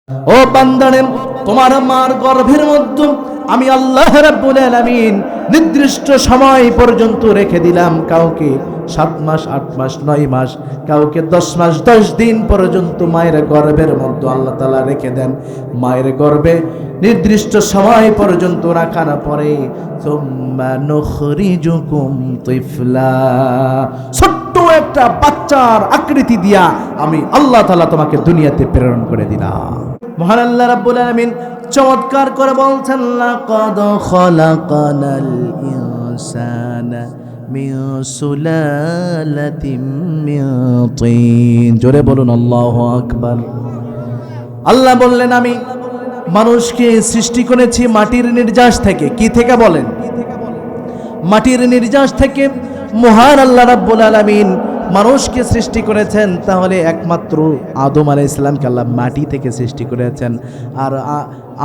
ও বান্দারে, তোমার মার গর্ভের মধ্যে আমি আল্লাহ রাব্বুল আলামিন নির্দিষ্ট সময় পর্যন্ত রেখে দিলাম। কাউকে 7 মাস, 8 মাস, 9 মাস, কাউকে 10 মাস 10 দিন পর্যন্ত মায়ের গর্ভের মধ্যে আল্লাহ তাআলা রেখে দেন। মায়ের গর্ভে নির্দিষ্ট সময় পর্যন্ত রাখার পরে সুম্মা নুখরিজুকুম তিফলা, ছোট্ট একটা বাচ্চার আকৃতি দিয়া আমি আল্লাহ তাআলা তোমাকে দুনিয়াতে প্রেরণ করে দিলাম। মহান আল্লাহ রাব্বুল আলামিন চমৎকার করে বলছেন, লাকাদ খালাকানাল ইনসানা মিন সুলালাতিন মিন তিন। জোরে বলুন আল্লাহু আকবার। আল্লাহ বললেন, আমি মানুষকে সৃষ্টি করেছি মাটির নির্যাস থেকে। কি থেকে বলেন? মাটির নির্যাস থেকে মহান আল্লাহ রাব্বুল আলামিন মানুষকে সৃষ্টি করেছেন। তাহলে একমাত্র আদম আলাইহিস সালামকে আল্লাহ মাটি থেকে সৃষ্টি করেছেন। আর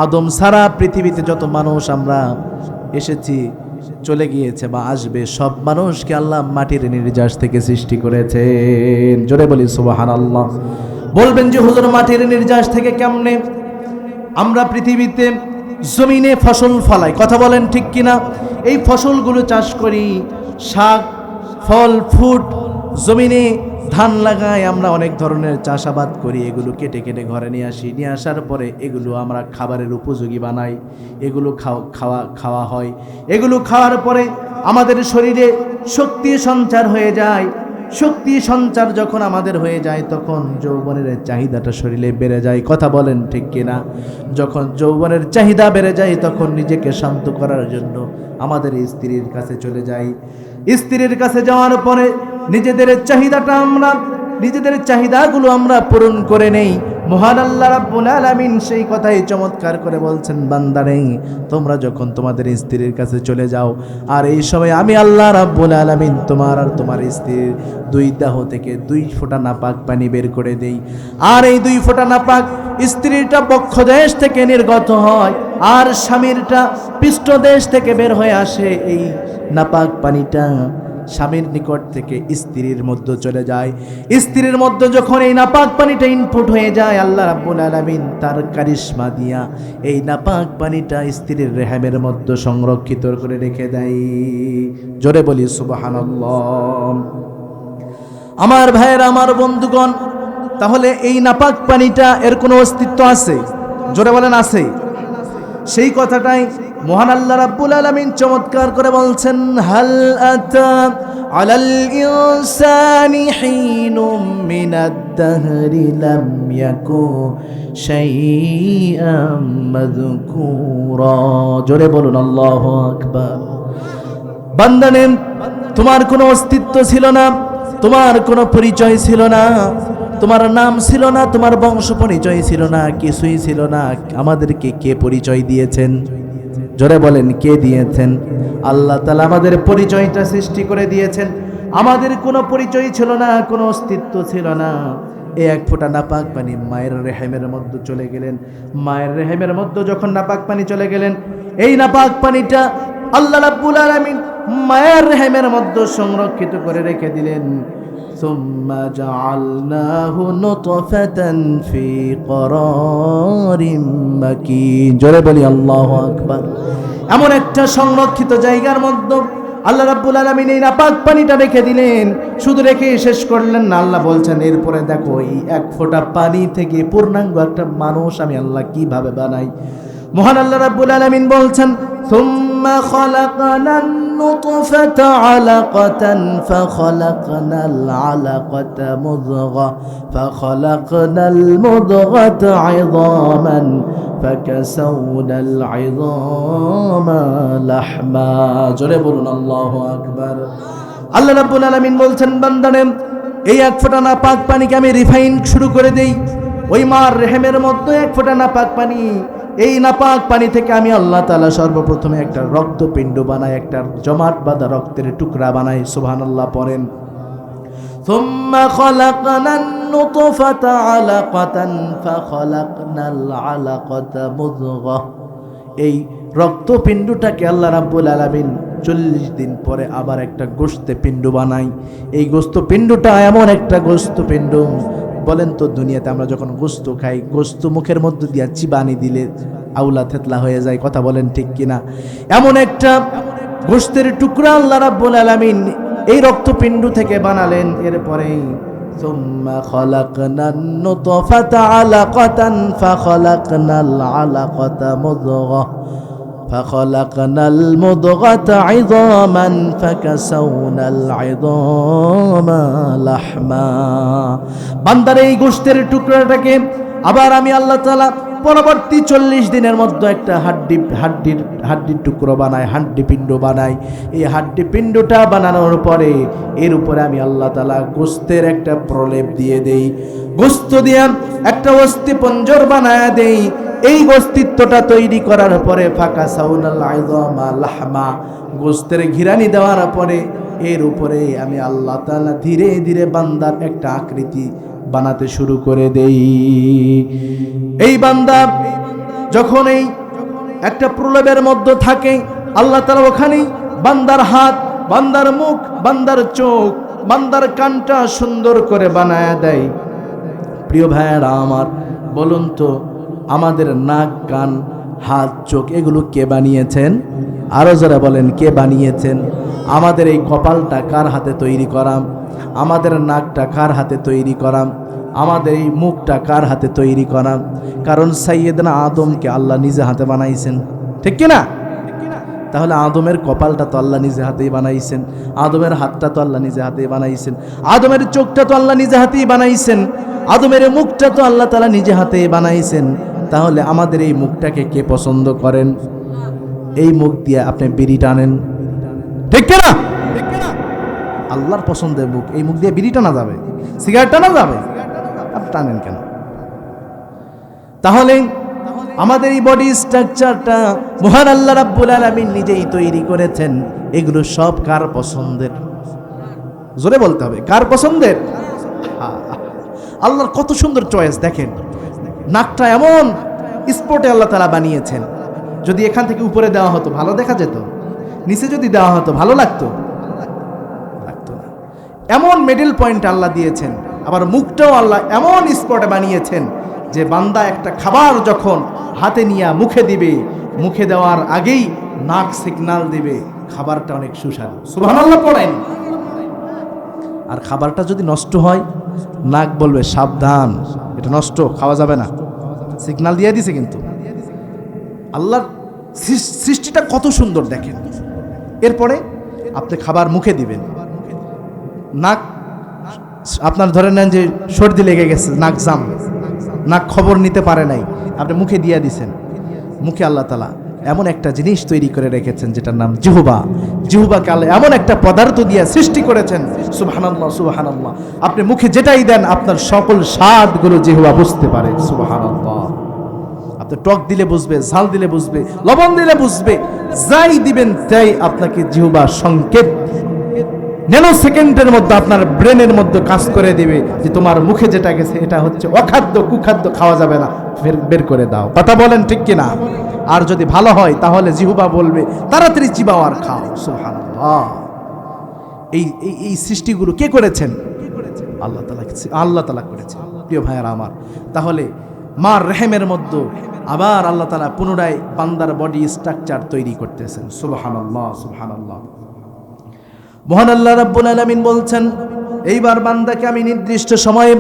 আদম ছাড়া পৃথিবীতে যত মানুষ আমরা এসেছি, চলে গিয়েছে বা আসবে, সব মানুষকে আল্লাহ মাটির নির্যাস থেকে সৃষ্টি করেছেন। জোরে বলি সুবহানাল্লাহ। বলবেন যে হুজুর মাটির নির্যাস থেকে কেমনে? আমরা পৃথিবীতে জমিনে ফসল ফলাই, কথা বলেন ঠিক কিনা? এই ফসলগুলো চাষ করি, শাক, ফল, ফ্রুট, জমিনে ধান লাগাই, আমরা অনেক ধরনের চাষাবাদ করি। এগুলো কেটে কেটে ঘরে নিয়ে আসি, নিয়ে আসার পরে এগুলো আমরা খাবারের উপযোগী বানাই, এগুলো খাওয়া হয়। এগুলো খাওয়ার পরে আমাদের শরীরে শক্তি সঞ্চার হয়ে যায়। শক্তি সঞ্চার যখন আমাদের হয়ে যায়, তখন যৌবনের চাহিদাটা শরীরে বেড়ে যায়। কথা বলেন ঠিক কিনা? যখন যৌবনের চাহিদা বেড়ে যায়, তখন নিজেকে শান্ত করার জন্য আমাদের স্ত্রীর কাছে চলে যাই। স্ত্রীর কাছে যাওয়ার পরে নিজেদের চাহিদাগুলো আমরা পূরণ করে নেই। মহান আল্লাহ রাব্বুল আলামিন সেই কথাই চমৎকার করে বলছেন, বান্দারে, তোমরা যখন তোমাদের স্ত্রীর কাছে চলে যাও, আর এই সময় আমি আল্লাহ রাব্বুল আলামিন তোমার আর তোমার স্ত্রীর 2 দেহ থেকে 2 ফোঁটা নাপাক পানি বের করে দেই। আর এই 2 ফোঁটা নাপাক স্ত্রীরটা বক্ষদেশ থেকে নির্গত হয়, আর স্বামীরটা পৃষ্ঠদেশ থেকে বের হয়ে আসে। এই নাপাক পানিটা স্বামীর নিকট থেকে স্ত্রীর মধ্যে চলে যায়। স্ত্রীর মধ্যে যখন এই নাপাক পানিটা ইনপুট হয়ে যায়, আল্লাহ রাব্বুল আলামিন তার কারিশমা দিয়া এই নাপাক পানিটা স্ত্রীর রেহেমের মধ্যে সংরক্ষিত করে রেখে দেয়। জোরে বলি সুবহানাল্লাহ। আমার ভাইয়েরা, আমার বন্ধুগণ, তাহলে এই নাপাক পানিটা এর কোনো অস্তিত্ব আছে? জোরে বলেন, আছে? সেই কথাটাই মহান আল্লাহ রাব্বুল আলামিন চমৎকার করে বলছেন, হাল আতা আলাল ইনসানি হিনুম মিনাদ দাহরি লাম ইয়াকু শাইআম মাযকুরা। জোরে বলুন আল্লাহু আকবার। বান্দানে, তোমার কোনো অস্তিত্ব ছিল না, তোমার কোনো পরিচয় ছিল না, তোমার নাম ছিল না, তোমার বংশ পরিচয় ছিল না, কিছুই ছিল না। আমাদেরকে কে পরিচয় দিয়েছেন? জোরে বলেন, কে দিয়েছেন? আল্লাহ তাআলা আমাদের পরিচয়টা সৃষ্টি করে দিয়েছেন। আমাদের কোনো পরিচয় ছিল না, কোনো অস্তিত্ব ছিল না। এই 1 ফোঁটা নাপাক পানি মায়ের রেহেমের মধ্যে চলে গেলেন। মায়ের রেহেমের মধ্যে যখন নাপাক পানি চলে গেলেন, এই নাপাক পানিটা আল্লাহ রাব্বুল আলামিন মায়ের রেহেমের মধ্যে সংরক্ষিত করে রেখে দিলেন। সুম্মা জাআলনাহু নুতফাতান ফি করারিম মাকিন। জোরে বলি আল্লাহু আকবার। এমন একটা সংরক্ষিত জায়গার মধ্যে আল্লাহ রাব্বুল আলামিন এই নাপাক পানিটা রেখে দিলেন। শুধু রেখে শেষ করলেন না, আল্লাহ বলছেন, এরপরে দেখো এই 1 ফোঁটা পানি থেকে পূর্ণাঙ্গ একটা মানুষ আমি আল্লাহ কিভাবে বানাই। মহান আল্লাহ রাব্বুল আলামিন বলছেন, সুম্মা খালাকনান নুতফাতা আলাকাতান ফাখালাকনাল আলাকাতা মুদগা ফাখালাকনাল মুদগাতা ইযামান ফাকাসাউনাল ইযামা লাহমা। জোরে বলুন আল্লাহু আকবার। আল্লাহ রাব্বুল আলামিন বলছেন, বান্দারে, এই 1 ফোঁটা নাপাক পানিকে আমি রিফাইন শুরু করে দেই। ওই মার রেহেমের মধ্যে 1 ফোঁটা নাপাক পানি, এই নাপাক পানি থেকে আমি আল্লাহ তাআলা সর্বপ্রথমে একটা রক্তপিণ্ড বানাই, একটা জমাট বাঁধা রক্তের টুকরা বানাই। সুবহানাল্লাহ পড়েন। সুম্মা খালাকনান নুতফাতা আলাকাতান ফাখালাকনাল আলাকাতা মুদগা। এই রক্তপিণ্ডটাকে আল্লাহ রাব্বুল আলামিন 40 দিন পরে আবার একটা গোশতে পিণ্ড বানাই। এই গোশত পিণ্ডটা এমন একটা গোশত পিণ্ড বলেন তো দুনিয়াতে আমরা যখন গোস্ত খাই, গোস্ত মুখের মধ্যে দিয়া চিবানি দিলে আউলা থেতলা হয়ে যায়, কথা বলেন ঠিক কিনা? এমন একটা গোস্তের টুকরা আল্লাহ রাব্বুল আলামিন এই রক্তপিণ্ড থেকে বানালেন। এরপরে সুম্মা খালাকনান নুতফাতা আলাকাতান ফাখালাকনাল আলাকাতা মুদগাহ ফাখালাকনাল মুদগাতা ইযামান ফাকাসাউনাল ইযামা লাহমা। বান্দার এই গোশতের টুকরাটাকে আবার আমি আল্লাহ তাআলা পরবর্তী 40 দিনের মধ্যে একটা হাড্ডির টুকরো বানায়, হাড্ডি পিণ্ড বানায়। এই হাড্ডি পিণ্ডটা বানানোর পরে এর উপরে আমি আল্লাহ তাআলা গোশতের একটা প্রলেপ দিয়ে দেই, গোশত দিয়ে একটা অস্থিপঞ্জর বানায় দেই। এই গোস্তিত্বটা তৈরি করার পরে ফাঁকা সাউনাল আযমা লাহমা, গোস্তের ঘিরানি দেওয়ার পরে এর উপরে আমি আল্লাহ তাআলা ধীরে ধীরে বান্দার একটা আকৃতি বানাতে শুরু করে দেই। এই বান্দা যখন এই একটা প্রলেপের মধ্যে থাকে, আল্লাহ তাআলা ওখানেই বান্দার হাত, বান্দার মুখ, বান্দার চোখ, বান্দার কানটা সুন্দর করে বানায়া দেয়। প্রিয় ভাইয়েরা আমার, বলুন তো আমাদের নাক, কান, হাত, চোখ এগুলো কে বানিয়েছেন? আরো যারা বলেন কে বানিয়েছেন? আমাদের এই কপালটা কার হাতে তৈরি করাম? আমাদের নাকটা কার হাতে তৈরি করাম? আমাদের এই মুখটা কার হাতে তৈরি করাম? কারণ সাইয়েদনা আদমকে আল্লাহ নিজে হাতে বানাইছেন, ঠিক কিনা? তাহলে আদমের কপালটা তো আল্লাহ নিজে হাতেই বানাইছেন, আদমের হাতটা তো আল্লাহ নিজে হাতেই বানাইছেন, আদমের চোখটা তো আল্লাহ নিজে হাতেই বানাইছেন, আদমের মুখটা তো আল্লাহ তাআলা নিজে হাতেই বানাইছেন। তাহলে আমাদের এই মুখটাকে কে পছন্দ করেন? এই মুখ দিয়ে আপনি বিড়ি টানেন, ঠিক কিনা? আল্লাহর পছন্দের মুখ, এই মুখ দিয়ে বিড়ি টানা যাবে, সিগারেট টানা যাবে? আপনি টানেন কেন? তাহলে আমাদের এই বডি স্ট্রাকচারটা মহান আল্লাহ রাব্বুল আলামিন নিজেই তৈরি করেছেন। এগুলো সব কার পছন্দের? জোরে বলতে হবে, কার পছন্দের? আল্লাহর কত সুন্দর চয়েস দেখেন। নাকটা এমন স্পটে আল্লাহ তাআলা বানিয়েছেন, যদি এখান থেকে উপরে দেওয়া হতো ভালো দেখা যেত, নিচে যদি দেওয়া হতো ভালো লাগতো না। এমন মিডল পয়েন্ট আল্লাহ দিয়েছেন। আবার মুখটাও আল্লাহ এমন স্পটে বানিয়েছেন যে বান্দা একটা খাবার যখন হাতে নিয়ে মুখে দিবে, মুখে দেওয়ার আগেই নাক সিগন্যাল দিবে খাবারটা অনেক সুস্বাদু। সুবহানাল্লাহ পড়েন। আর খাবারটা যদি নষ্ট হয়, নাক বলবে সাবধান, এটা নষ্ট, খাওয়া যাবে না, সিগন্যাল দিয়ে দিছে। কিন্তু আল্লাহর সৃষ্টিটা কত সুন্দর দেখেন। এরপরে আপনি খাবার মুখে দিবেন, নাক আপনার ধরে নেন যে সর্দি লেগে গেছে, নাক জাম, নাক খবর নিতে পারে নাই, আপনি মুখে দিয়ে দিছেন। মুখে আল্লাহ তাআলা এমন একটা জিনিস তৈরি করে রেখেছেন যেটার নাম জিহ্বা। জিহ্বাকে আল্লাহ এমন একটা পদার্থ দিয়ে সৃষ্টি করেছেন, সুবহানাল্লাহ সুবহানাল্লাহ। আপনি মুখে যেটাই দেন আপনার সকল স্বাদগুলো জিহ্বা বুঝতে পারে, সুবহানাল্লাহ। আপনি টক দিলে বুঝবে, ঝাল দিলে বুঝবে, লবণ দিলে বুঝবে, যাই দিবেন তাই আপনাকে জিহ্বা সংকেত ন্যানো সেকেন্ডের মধ্যে আপনার ব্রেনের মধ্যে কাজ করে দিবে যে তোমার মুখে যেটা গেছে এটা হচ্ছে অখাদ্য, কুখাদ্য, খাওয়া যাবে না, বের করে দাও। কথা বলেন ঠিক কিনা? আর যদি ভালো হয় তাহলে জিহ্বা বলবে তাড়াতাড়ি চিবাও আর খাও। সুবহানাল্লাহ। এই সৃষ্টিগুলো কে করেছেন? আল্লাহ তাআলা করেছেন। প্রিয় ভাইয়েরা আমার, তাহলে মার রেহেমের মধ্যে আবার আল্লাহ তাআলা পুনরায় বান্দার বডি স্ট্রাকচার তৈরি করতেছেন। সুবহানাল্লাহ সুবহানাল্লাহ। মহান আল্লাহ রাব্বুল আলামিন বলছেন, এইবার বান্দাকে আমি নির্দিষ্ট সময়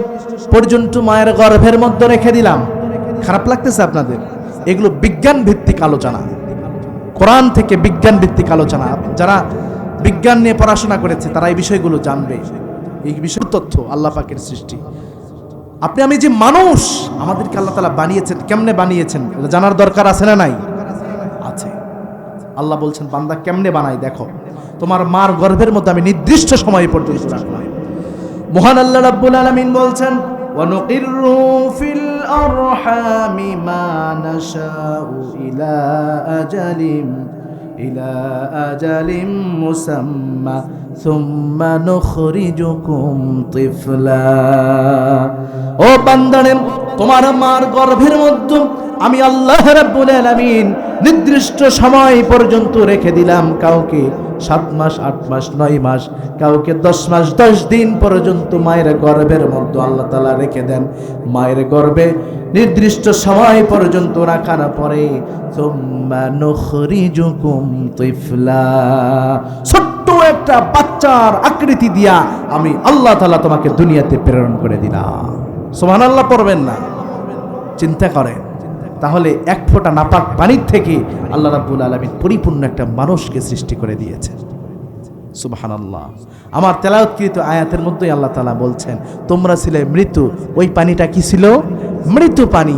পর্যন্ত মায়ের গর্ভের মধ্যে রেখে দিলাম। খারাপ লাগতেছে আপনাদের? এগুলো বিজ্ঞান ভিত্তিক আলোচনা, কোরআন থেকে বিজ্ঞান ভিত্তিক আলোচনা। যারা বিজ্ঞান নিয়ে পড়াশোনা করেছে তারা এই বিষয়গুলো জানবে। এই বিষয় তথ্য আল্লাহ পাকের সৃষ্টি। আপনি আমি যে মানুষ, আমাদেরকে আল্লাহ তাআলা বানিয়েছেন, কেমনে বানিয়েছেন জানার দরকার আছে না নাই? আছে। আল্লাহ বলছেন বান্দা কেমনে বানাই দেখো, তোমার মার গর্ভের মধ্যে আমি নির্দিষ্ট সময় পর্যন্ত রাখলাম। মহান আল্লাহ রাব্বুল আলামিন বলছেন, ওয়ানুকিরু ফিল আরহামি মা নাশাউ ইলা আজালিম মুসাম্মা সুম্মা নুখরিজুকুম তিফলা। ও বান্দারে, তোমার মার গর্ভের মধ্যে আমি আল্লাহ রাব্বুল আলামিন নির্দিষ্ট সময় পর্যন্ত রেখে দিলাম কাউকে। 7 মাস 8 মাস 9 মাস, কাউকে 10 মাস 10 দিন পর্যন্ত মায়ের গর্ভের মধ্যে আল্লাহ তাআলা রেখে দেন। মায়ের গর্ভে নির্দিষ্ট সময় পর্যন্ত রাখার পরে সুম্মা নুখরিজুকুম তিফলা, ছোট্ট একটা বাচ্চার আকৃতি দিয়া আমি আল্লাহ তাআলা তোমাকে দুনিয়াতে প্রেরণ করে দিলাম। সুবহানাল্লাহ পড়বেন না? চিন্তা করেন, তাহলে এক ফোঁটা নাপাক পানির থেকে আল্লাহ রাব্বুল আলামিন পরিপূর্ণ একটা মানুষকে সৃষ্টি করে দিয়েছেন। সুবহানাল্লাহ। আমার তেলাওয়াতকৃত আয়াতের মধ্যেই আল্লাহ তাআলা বলছেন তোমরা ছিলে মৃত্যু, ওই পানিটা কি ছিল? মৃত্যু পানি।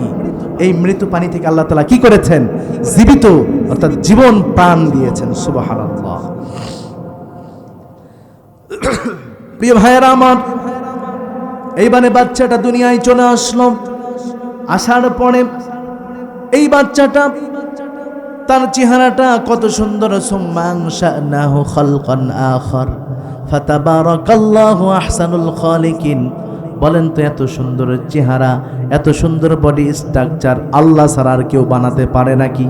এই মৃত্যু পানি থেকে আল্লাহ তাআলা কি করেছেন? জীবিত, অর্থাৎ জীবন প্রাণ দিয়েছেন। সুবহানাল্লাহ। প্রিয় ভাইয়েরা আমার, এইবারে বাচ্চাটা দুনিয়ায় চলে আসলো। আসার পরে এই বাচ্চাটা তার চেহারাটা কত সুন্দর, সুম্মা আনশানাহু খালকান আখার ফাতাবারাকাল্লাহু আহসানুল খালিকিন। বলেন তো, এত সুন্দর চেহারা, এত সুন্দর বডি স্ট্রাকচার আল্লাহ ছাড়া আর কেউ বানাতে পারে নাকি?